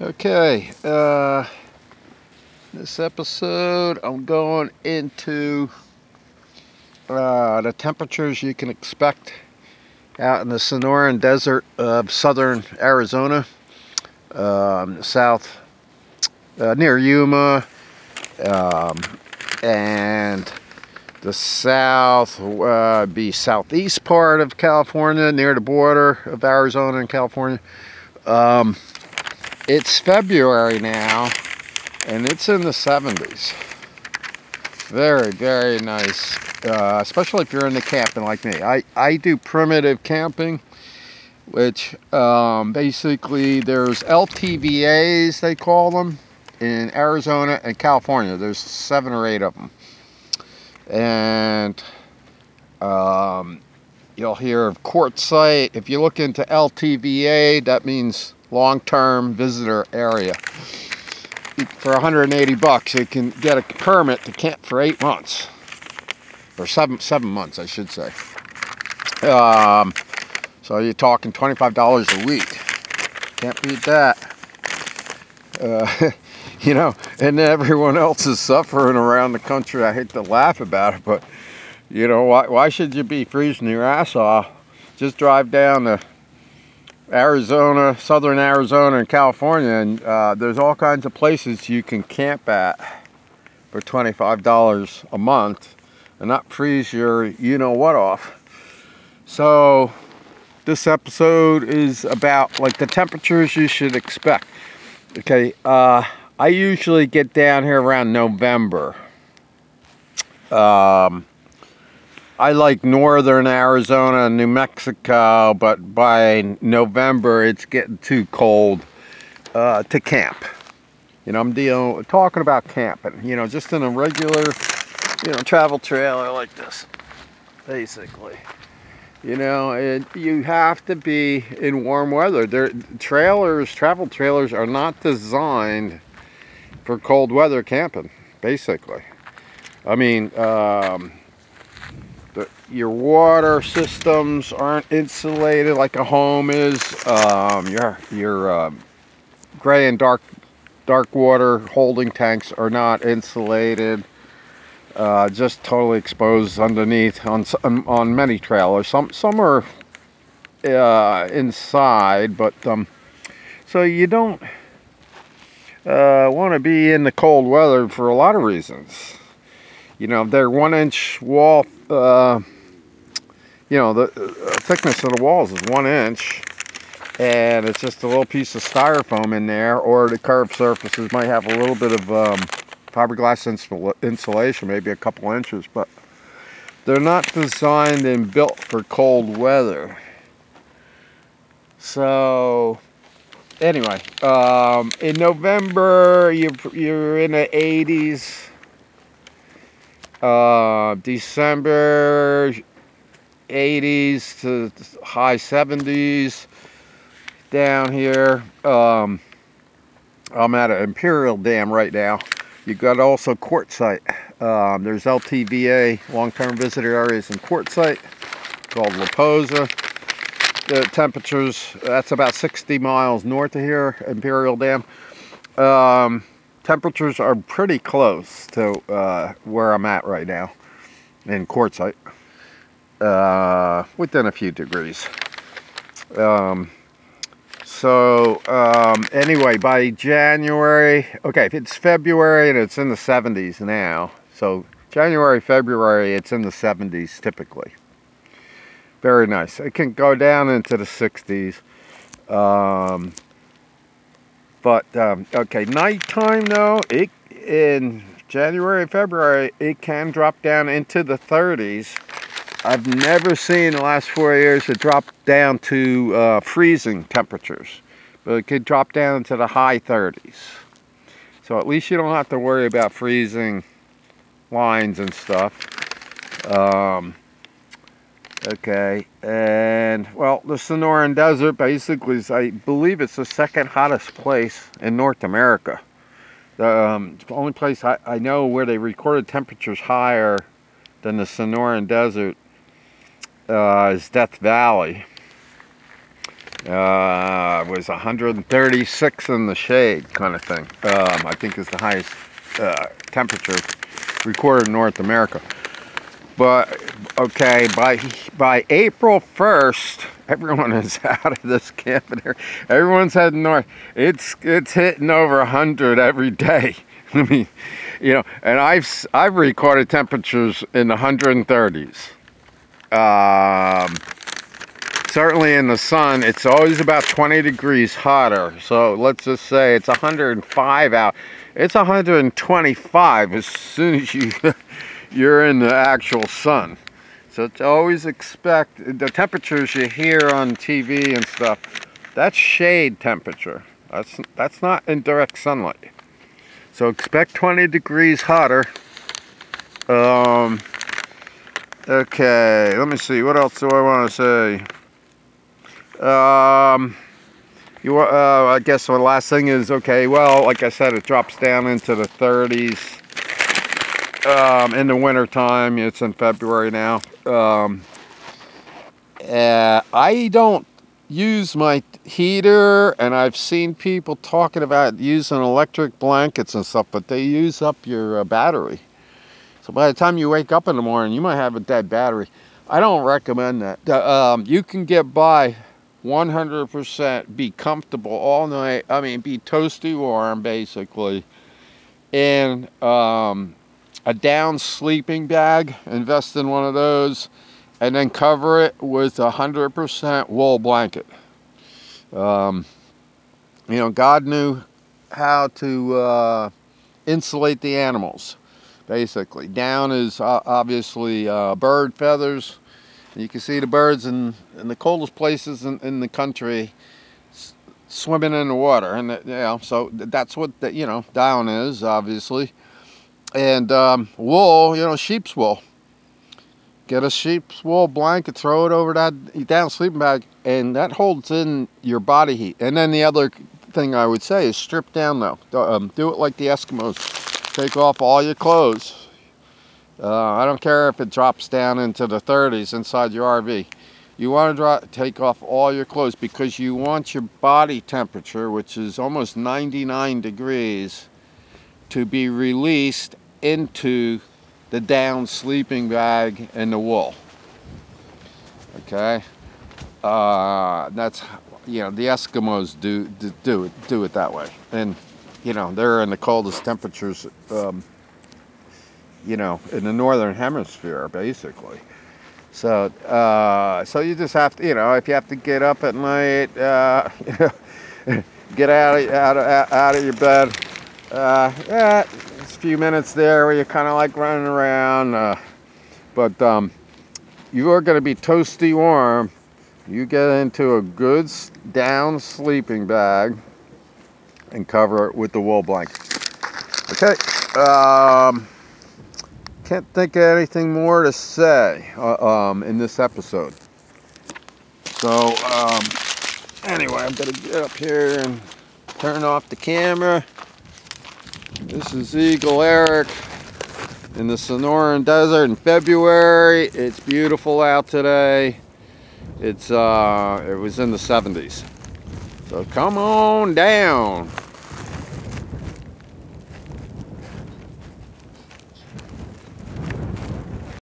Okay, this episode I'm going into the temperatures you can expect out in the Sonoran Desert of southern Arizona, south near Yuma, and the south be southeast part of California, near the border of Arizona and California. It's February now, and it's in the 70s. Very, very nice, especially if you're into camping like me. I do primitive camping, which basically there's LTVAs, they call them, in Arizona and California. There's 7 or 8 of them. And you'll hear of quartzsite. If you look into LTVA, that means long-term visitor area. For 180 bucks, you can get a permit to camp for 8 months, or seven months, I should say. So you're talking $25 a week. Can't beat that. You know, and everyone else is suffering around the country. I hate to laugh about it, but you know, why should you be freezing your ass off? Just drive down to Arizona, southern Arizona and California, and there's all kinds of places you can camp at for $25 a month and not freeze your you-know-what off. So this episode is about like the temperatures you should expect. Okay, I usually get down here around November. I like northern Arizona and New Mexico, but by November it's getting too cold to camp. You know, I'm talking about camping, you know, just in a regular, you know, travel trailer like this, basically. You know, you have to be in warm weather. Travel trailers are not designed for cold weather camping, basically. I mean, your water systems aren't insulated like a home is. Your gray and dark water holding tanks are not insulated. Just totally exposed underneath on many trailers. Some are inside, but so you don't want to be in the cold weather for a lot of reasons. You know, their 1-inch wall. You know, the thickness of the walls is 1 inch, and it's just a little piece of styrofoam in there, or the curved surfaces might have a little bit of fiberglass insulation, maybe a couple inches, but they're not designed and built for cold weather. So anyway, in November you're in the 80s. December 80s to high 70s down here. I'm at an Imperial Dam right now. You got also quartzsite. There's LTVA, long-term visitor areas, in quartzsite called La Posa. The temperatures, that's about 60 miles north of here, Imperial Dam. Temperatures are pretty close to where I'm at right now in quartzsite, within a few degrees. Anyway, by January, okay, if it's February and it's in the 70s now, so January, February, it's in the 70s typically. Very nice. It can go down into the 60s. Okay, nighttime though, in January and February, it can drop down into the 30s. I've never seen in the last 4 years it drop down to freezing temperatures, but it could drop down to the high 30s. So at least you don't have to worry about freezing lines and stuff. Okay, and well, the Sonoran Desert basically is, I believe it's the second hottest place in North America. The only place I know where they recorded temperatures higher than the Sonoran Desert is Death Valley. It was 136 in the shade, kind of thing. I think is the highest temperature recorded in North America. But okay, by April 1st, everyone is out of this camping area. Everyone's heading north. It's hitting over 100 every day. I mean, you know, and I've recorded temperatures in the 130s. Certainly in the sun, it's always about 20 degrees hotter. So let's just say it's 105 out. It's 125 as soon as you're in the actual sun. So it's always expect the temperatures you hear on TV and stuff. That's shade temperature. That's not in direct sunlight. So expect 20 degrees hotter. Okay, let me see. What else do I want to say? I guess the last thing is, okay, well, like I said, it drops down into the 30s in the winter time. It's in February now. I don't use my heater, and I've seen people talking about using electric blankets and stuff, but they use up your battery. So by the time you wake up in the morning, you might have a dead battery. I don't recommend that. You can get by 100%, be comfortable all night. I mean, be toasty warm, basically. In a down sleeping bag, invest in one of those, and then cover it with 100% wool blanket. You know, God knew how to insulate the animals, basically. Down is obviously bird feathers. You can see the birds in the coldest places in the country swimming in the water, and you know, so that's what you know, down is, obviously. And wool, you know, sheep's wool. Get a sheep's wool blanket, throw it over that down sleeping bag, and that holds in your body heat. And then the other thing I would say is strip down though. Do it like the Eskimos. Take off all your clothes. I don't care if it drops down into the 30s inside your RV. You want to take off all your clothes because you want your body temperature, which is almost 99 degrees, to be released into the down sleeping bag and the wool. Okay, that's, you know, the Eskimos do it that way, and you know, they're in the coldest temperatures, you know, in the northern hemisphere, basically. So so you just have to, you know, if you have to get up at night, you know, get out of your bed. Yeah, it's a few minutes there where you're kind of like running around, but you are going to be toasty warm. You get into a good down sleeping bag and cover it with the wool blanket. Okay, can't think of anything more to say in this episode. So anyway, I'm going to get up here and turn off the camera. This is Eagle Eric in the Sonoran Desert in February. It's beautiful out today. It was in the 70s. So come on down.